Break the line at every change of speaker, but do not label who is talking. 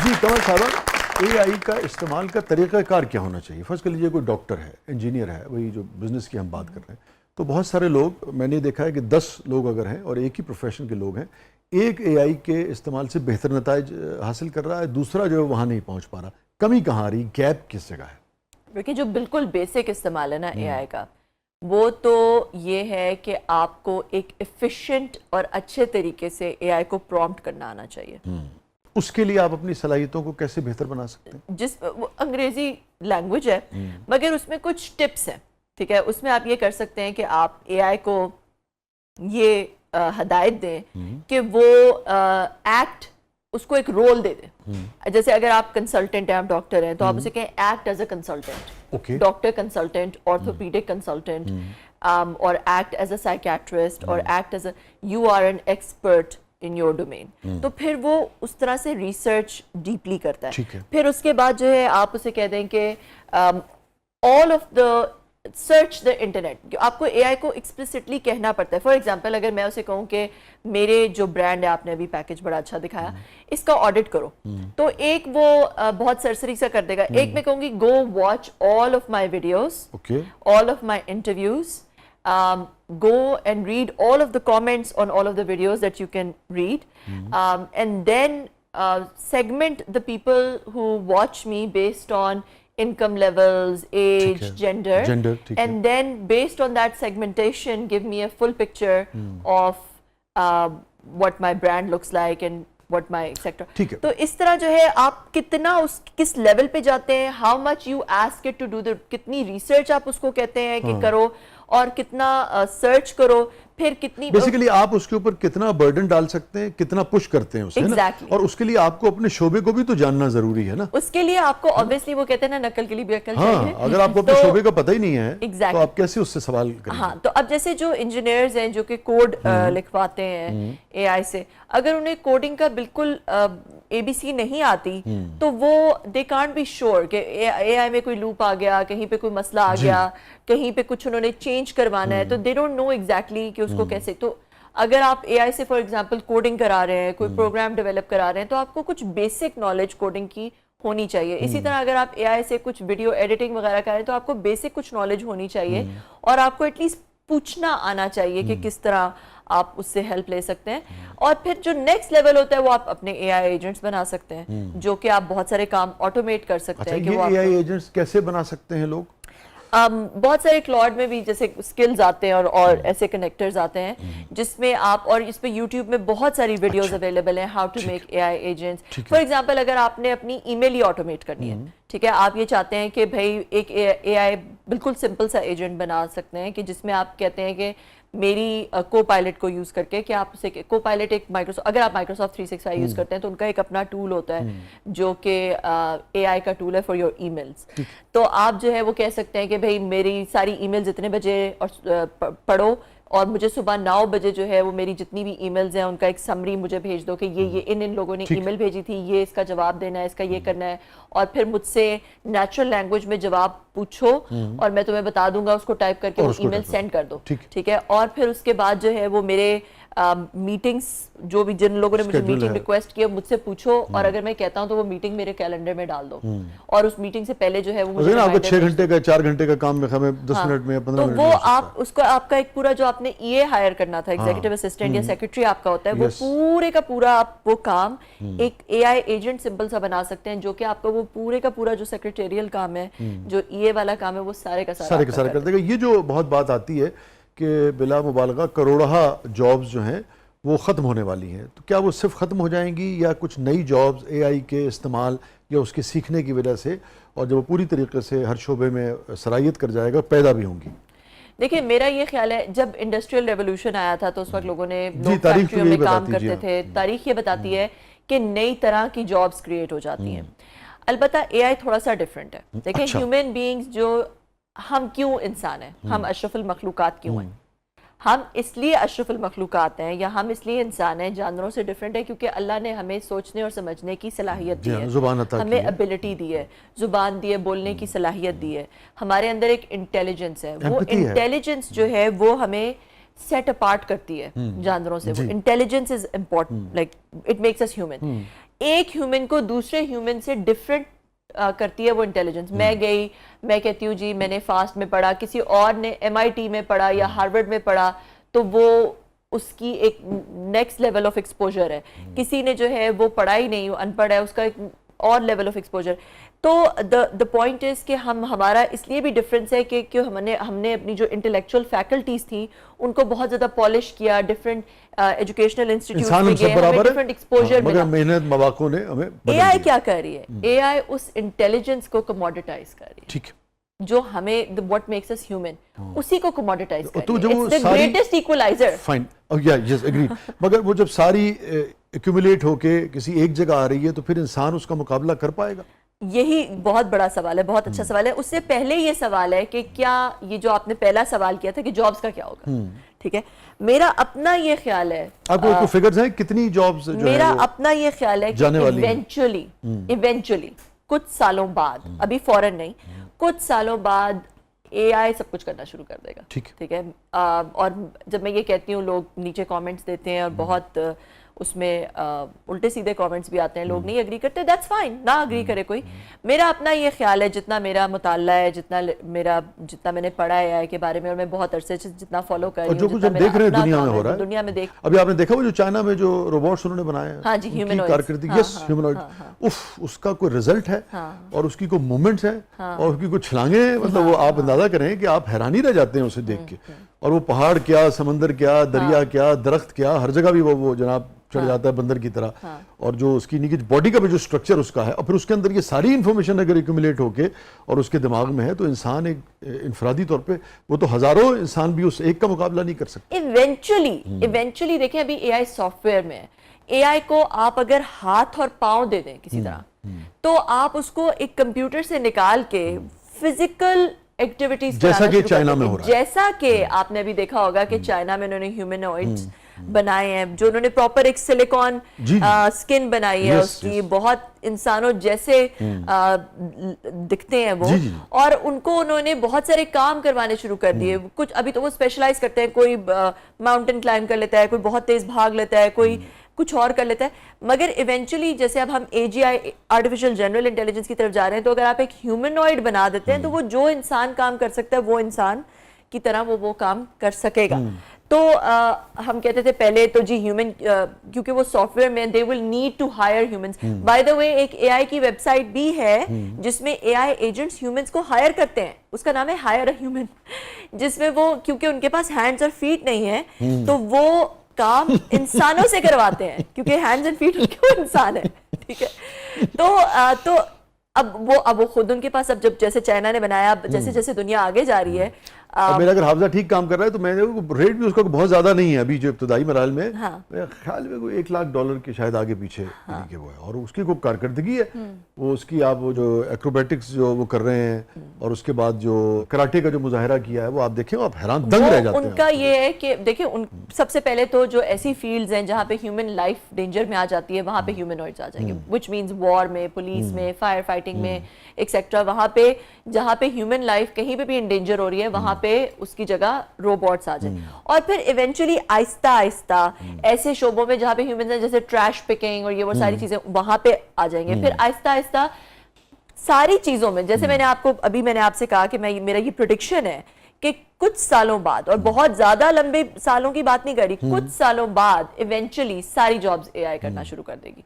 جی کمل صاحب، اے آئی کا استعمال کا طریقہ کار کیا ہونا چاہیے؟ فرض کر لیجیے کوئی ڈاکٹر ہے، انجینئر ہے، وہی جو بزنس کی ہم بات کر رہے ہیں، تو بہت سارے لوگ، میں نے دیکھا ہے کہ 10 لوگ اگر ہیں اور ایک ہی پروفیشن کے لوگ ہیں، ایک اے آئی کے استعمال سے بہتر نتائج حاصل کر رہا ہے، دوسرا جو ہے وہاں نہیں پہنچ پا رہا. کمی کہاں آ رہی، گیپ کس جگہ ہے؟
دیکھیں جو بالکل بیسک استعمال ہے نا اے آئی کا، وہ تو یہ ہے کہ آپ کو ایک ایفیشینٹ اور اچھے طریقے سے اے آئی کو پرومپٹ کرنا آنا چاہیے.
اس کے لیے آپ اپنی صلاحیتوں کو کیسے بہتر بنا سکتے ہیں؟
وہ انگریزی لینگویج ہے مگر اس میں کچھ ٹپس ہیں، ٹھیک ہے. اس میں آپ یہ کر سکتے ہیں کہ آپ اے آئی کو یہ ہدایت دیں کہ وہ ایکٹ، اس کو ایک رول دے دیں. جیسے اگر آپ کنسلٹنٹ ہیں، آپ ڈاکٹر ہیں، تو آپ اسے کہیں act as a consultant, doctor consultant, orthopaedic consultant, اور ایکٹ ایز اے سائیکیٹرسٹ، اور act as a you are an expert in your domain. تو پھر وہ اس طرح سے ریسرچ ڈیپلی کرتا ہے. پھر اس کے بعد جو ہے آپ اسے کہہ دیں کہ all of the search the internet. آپ کو اے آئی کو ایکسپلسٹلی کہنا پڑتا ہے. فار ایگزامپل اگر میں اسے کہوں کہ میرے جو برانڈ ہے، آپ نے ابھی پیکج بڑا اچھا دکھایا، اس کا آڈٹ کرو، تو ایک وہ بہت سرسری سا کر دے گا. ایک میں کہوں گی go watch all of my videos, all of my interviews, go and read all of the comments on all of the videos that you can read, and then segment the people who watch me based on income levels, age, gender, and then based on that segmentation give me a full picture of what my brand looks like and what my sector. تو اس طرح جو ہے آپ کتنا کس level پہ جاتے ہیں، how much you ask it to do the، کتنی ریسرچ آپ اس کو کہتے ہیں کہ کرو، اور کتنا سرچ کرو، پھر کتنی
بیسیکلی آپ اس کے اوپر کتنا برڈن ڈال سکتے ہیں، کتنا پش کرتے ہیں اسے، اور اس کے لیے آپ کو اپنے شعبے کو بھی تو جاننا ضروری ہے نا.
اس کے لیے آپ کو obviously وہ کہتے ہیں نا نقل کے لیے بھی عقل چاہیے.
اگر آپ کو اپنے شعبے کا پتہ ہی نہیں ہے تو آپ کیسے اس سے سوال کریں گے؟
ہاں، تو اب جیسے جو انجینئرز ہیں جو کہ کوڈ لکھواتے ہیں اے آئی سے، اگر انہیں کوڈنگ کا بالکل اے بی سی نہیں آتی تو وہ دے کانٹ بی شیور کہ اے آئی میں کوئی لوپ آ گیا، کہیں پہ کوئی مسئلہ آ گیا، کہیں پہ کچھ انہوں نے چینج کروانا ہے، تو دے ڈونٹ نو ایگزیکٹلی کہ اس کو کیسے. تو اگر آپ اے آئی سے فار ایگزامپل کوڈنگ کرا رہے ہیں، کوئی پروگرام ڈیولپ کرا رہے ہیں، تو آپ کو کچھ بیسک نالج کوڈنگ کی ہونی چاہیے. اسی طرح اگر آپ اے آئی سے کچھ ویڈیو ایڈیٹنگ وغیرہ کر رہے ہیں تو آپ کو بیسک کچھ نالج ہونی چاہیے، اور آپ کو ایٹ لیسٹ پوچھنا آنا چاہیے کہ کس طرح آپ اس سے ہیلپ لے سکتے ہیں. اور پھر جو نیکسٹ لیول ہوتا ہے وہ آپ اپنے اے آئی ایجنٹس بنا سکتے ہیں، جو کہ آپ بہت سارے کام آٹومیٹ کر سکتے ہیں.
یہ اے آئی ایجنٹس کیسے بنا سکتے ہیں لوگ؟
بہت سارے کلاؤڈ میں بھی جیسے سکلز آتے ہیں اور ایسے کنیکٹرز آتے ہیں جس میں آپ، اور اس پہ یوٹیوب میں بہت ساری ویڈیوز اویلیبل ہیں how to make A I agents. For example اگر آپ نے اپنی ای میل ہی آٹومیٹ کرنی ہے، ٹھیک ہے، آپ یہ چاہتے ہیں کہ بھائی ایک اے آئی بالکل سمپل سا ایجنٹ بنا سکتے ہیں کہ جس میں آپ کہتے ہیں کہ میری کو پائلٹ کو یوز کر کے، کہ آپ اسے کو پائلٹ ایک اگر آپ مائکروسافٹ 365 یوز کرتے ہیں تو ان کا ایک اپنا ٹول ہوتا ہے جو کہ اے آئی کا ٹول ہے فار یور ای میلز. تو آپ جو ہے وہ کہہ سکتے ہیں کہ بھائی میری ساری ای میلز اتنے بجے اور پڑھو، اور مجھے صبح 9 بجے جو ہے وہ میری جتنی بھی ای میلز ہیں ان کا ایک سمری مجھے بھیج دو کہ یہ ان لوگوں نے ای میل بھیجی تھی، یہ اس کا جواب دینا ہے، اس کا یہ کرنا ہے. اور پھر مجھ سے نیچرل لینگویج میں جواب پوچھو اور میں تمہیں بتا دوں گا، اس کو ٹائپ کر کے وہ ای میل سینڈ کر دو، ٹھیک ہے. اور پھر اس کے بعد جو ہے وہ میرے میٹنگس، جو بھی جن لوگوں نے مجھے میٹنگ ریکویسٹ کیا مجھ سے پوچھو، اور اگر میں کہتا ہوں تو وہ میٹنگ میرے کیلنڈر میں ڈال دو، اور اس میٹنگ سے پہلے جو ہے وہ مجھے
آپ کو 6 گھنٹے کا 4 گھنٹے کا کام میں 10 منٹ میں 15 منٹ
تو وہ آپ اس کو، آپ کا ایک پورا جو آپ نے ای اے ہائر کرنا تھا، ایگزیکٹو اسسٹنٹ یا سیکرٹری آپ کا ہوتا ہے، وہ پورے کا پورا آپ وہ کام ایک اے آئی ایجنٹ سمپل سا بنا سکتے ہیں، جو کہ آپ کا وہ پورے کا پورا جو سیکرٹریل کام ہے، جو ای اے والا کام ہے، وہ سارے کا سارا
کر دے گا. یہ جو بہت بات آتی ہے کہ بلا مبالغہ کروڑہ جابز جو ہیں وہ ختم ہونے والی ہیں، تو کیا وہ صرف ختم ہو جائیں گی یا کچھ نئی جابز اے آئی کے استعمال یا اس کے سیکھنے کی وجہ سے، اور جب وہ پوری طریقے سے ہر شعبے میں صلاحیت کر جائے گا، پیدا بھی ہوں گی؟
دیکھیں میرا یہ خیال ہے جب انڈسٹریل ریولوشن آیا تھا تو اس وقت لوگ فیکٹریوں میں کام کرتے تھے. تاریخ یہ بتاتی ہے کہ نئی طرح کی جابز کریٹ ہو جاتی ہیں. البتہ اے آئی تھوڑا سا ڈیفرنٹ ہے. دیکھیں ہیومن بینگز، جو ہم کیوں انسان ہیں، ہم اشرف المخلوقات کیوں ہیں؟ ہم اس لیے اشرف المخلوقات ہیں یا ہم اس لیے انسان ہیں جانوروں سے ڈیفرنٹ ہے کیونکہ اللہ نے ہمیں سوچنے اور سمجھنے کی صلاحیت دی ہے، ہمیں ابیلٹی دی ہے، زبان دی ہے، بولنے کی صلاحیت دی ہے. ہمارے اندر ایک انٹیلیجنس ہے، وہ انٹیلیجنس جو ہے وہ ہمیں سیٹ اپارٹ کرتی ہے جانوروں سے. وہ intelligence is important, like it makes us human. ایک ہیومن کو دوسرے ہیومن سے ڈفرینٹ کرتی ہے وہ انٹیلیجنس. میں گئی, میں کہتی ہوں جی میں نے فاسٹ میں پڑھا, کسی اور نے MIT میں پڑھا یا ہارورڈ میں پڑھا, تو وہ اس کی ایک نیکسٹ لیول آف ایکسپوجر ہے. کسی نے جو ہے وہ پڑھا ہی نہیں, ان پڑھ ہے, اس کا ایک اور لیول آف ایکسپوجر. تو the point is کہ ہمارا اس لیے بھی ڈفرینس ہے کہ ہم نے اپنی جو انٹلیکچوئل فیکلٹیز تھیں ان کو بہت زیادہ پالش کیا, ڈفرینٹ ایجوکیشنل انسٹیٹیوٹس میں گئے, ہمیں ڈفرینٹ ایکسپوجر ملا.
مگر محنت مواقع نے ہمیں
اے آئی کیا کر رہی ہے؟ اے آئی اس انٹیلیجنس کو کموڈیٹائز کر رہی ہے.
ٹھیک,
جو ہمیں what makes us human اسی کو commoditize کر
تو
رہی ہے. It's the greatest equalizer.
Fine. Yes, agreed. مگر وہ جب ساری ایکومولیٹ ہو کے کسی ایک جگہ آ رہی ہے تو پھر انسان اس کا مقابلہ کر پائے گا؟
یہی بہت بڑا سوال ہے, بہت اچھا سوال ہے. اس سے پہلے یہ سوال ہے کہ کیا یہ جو آپ نے پہلا سوال کیا تھا کہ جابز کا کیا ہوگا, ٹھیک ہے, میرا اپنا یہ خیال ہے,
آپ کو فگرز ہیں کتنی جابز جو
میرا اپنا یہ خیال ہے کہ ایونچولی کچھ سالوں بعد, ابھی فوراً نہیں, کچھ سالوں بعد اے آئی سب کچھ کرنا شروع کر دے گا. ٹھیک ہے, اور جب میں یہ کہتی ہوں لوگ نیچے کامنٹس دیتے ہیں اور بہت اس میں الٹے سیدھے کامنٹس بھی آتے ہیں, لوگ نہیں اگری کرتے, دیٹس فائن, نہ اگری کرے کوئی. میرا اپنا یہ خیال ہے, جتنا میرا مطالعہ ہے, جتنا میں نے پڑھا ہے AI کے بارے میں, اور میں بہت عرصے سے جتنا فالو کر رہی ہوں,
جو کچھ ہم دیکھ رہے ہیں دنیا میں ہو رہا ہے,
دنیا میں دیکھ,
ابھی آپ نے دیکھا وہ جو چائنا میں جو روبوٹس انہوں نے بنائے ہیں,
ہاں جی, ہیومنوئڈ
کارکردگی, یس ہیومنوئڈ, اس کا کوئی رزلٹ ہے اور اس کی کوئی موومنٹس ہیں اور اس کی کوئی چھلانگیں ہیں, مطلب وہ آپ اندازہ کریں کہ آپ حیرانی رہ جاتے ہیں اسے دیکھ کے. اور وہ پہاڑ کیا, سمندر کیا, دریا کیا, درخت کیا, ہر جگہ بھی وہ جناب چڑھ جاتا ہے بندر کی طرح. اور جو اس کی باڈی کا بھی جو سٹرکچر اس کا ہے, اور پھر اس کے اندر یہ ساری انفارمیشن اگر ایکومولیٹ ہو کے اور اس کے دماغ میں ہے, تو انسان ایک انفرادی طور پہ, وہ تو ہزاروں انسان بھی اس ایک کا مقابلہ نہیں کر سکتے.
ایونچولی دیکھیں, ابھی اے آئی سافٹ ویئر میں ہے, اے آئی کو آپ اگر ہاتھ اور پاؤں دے دیں کسی طرح, تو آپ اس کو ایک کمپیوٹر سے نکال کے فزیکل ایکٹیویٹیز
جیسا کہ چائنا میں ہو رہا ہے,
جیسا کہ آپ نے بھی دیکھا ہوگا کہ چائنا میں انہوں نے ہیومنوئڈز بنائے ہیں, جو انہوں نے پراپر ایک سلیکون سکن بنائی ہے اس کی, بہت انسانوں جیسے دکھتے ہیں وہ, اور ان کو انہوں نے بہت سارے کام کروانے شروع کر دیے. کچھ ابھی تو وہ اسپیشلائز کرتے ہیں, کوئی ماؤنٹین کلائم کر لیتا ہے, کوئی بہت تیز بھاگ لیتا ہے, کوئی کچھ اور کر لیتا ہے. مگر ایونچولی جیسے اب ہم AGI آرٹیفیشل جنرل انٹیلیجنس کی طرف جا رہے ہیں, تو اگر آپ ایک ہیومنوئڈ بنا دیتے ہیں, تو وہ جو انسان کام کر سکتا ہے وہ انسان کی طرح وہ کام کر سکے گا. تو ہم کہتے تھے پہلے تو جی ہیومن, کیونکہ وہ سافٹ ویئر میں they will need to hire humans. By the way ایک AI کی ویب سائٹ بھی ہے جس میں AI ایجنٹس ہیومنس کو ہائر کرتے ہیں, اس کا نام ہے ہائر اے ہیومن, جس میں وہ کیونکہ ان کے پاس ہینڈز اور فیٹ نہیں ہیں تو وہ کام انسانوں سے کرواتے ہیں, کیونکہ ہینڈز اینڈ فیٹ ان کے وہ انسان ہے, ٹھیک ہے. تو اب وہ خود ان کے پاس, اب جب جیسے چائنا نے بنایا, جیسے جیسے دنیا آگے جا رہی ہے,
میرا اگر حافظہ ٹھیک کام کر رہا ہے تو میں نے ریٹ بھی اس کا بہت زیادہ نہیں ہے ابھی جو ابتدائی مراحل میں, میرے خیال میں کوئی $1 لاکھ کے شاید آگے پیچھے کے وہ ہے, اور اس کی کوئی کارکردگی ہے, وہ اس کی آپ وہ جو ایکروبیٹکس جو وہ کر رہے ہیں, اور اس کے بعد جو کراٹے کا جو مظاہرہ کیا ہے, وہ آپ دیکھیں آپ حیران دنگ رہ جاتے ہیں.
ان کا یہ ہے کہ دیکھیں, سب سے پہلے تو جو ایسی فیلڈز ہیں جہاں پہ ہیومن لائف ڈینجر میں آ جاتی ہے, وہاں پہ ہیومنوئڈز آ جائیں گے, وچ مینز وار میں, پولیس میں, فائر فائٹنگ میں ایکسیکٹرا. وہاں پہ جہاں پہ ہیومن لائف کہیں پہ بھی انڈینجر ہو رہی ہے, وہاں پہ اس کی جگہ روبوٹس آ جائیں. اور پھر ایونچولی آہستہ آہستہ ایسے شعبوں میں جہاں پہ ہیومنز ہیں, جیسے ٹریش پکنگ اور یہ وہ ساری چیزیں, وہاں پہ آ جائیں گے. پھر آہستہ آہستہ ساری چیزوں میں, جیسے میں نے آپ سے کہا کہ میرا یہ پریڈکشن ہے کہ کچھ سالوں بعد, اور بہت زیادہ لمبے سالوں کی بات نہیں کر رہی, کچھ سالوں بعد ایونچولی ساری جابز AI کرنا شروع کر دے گی.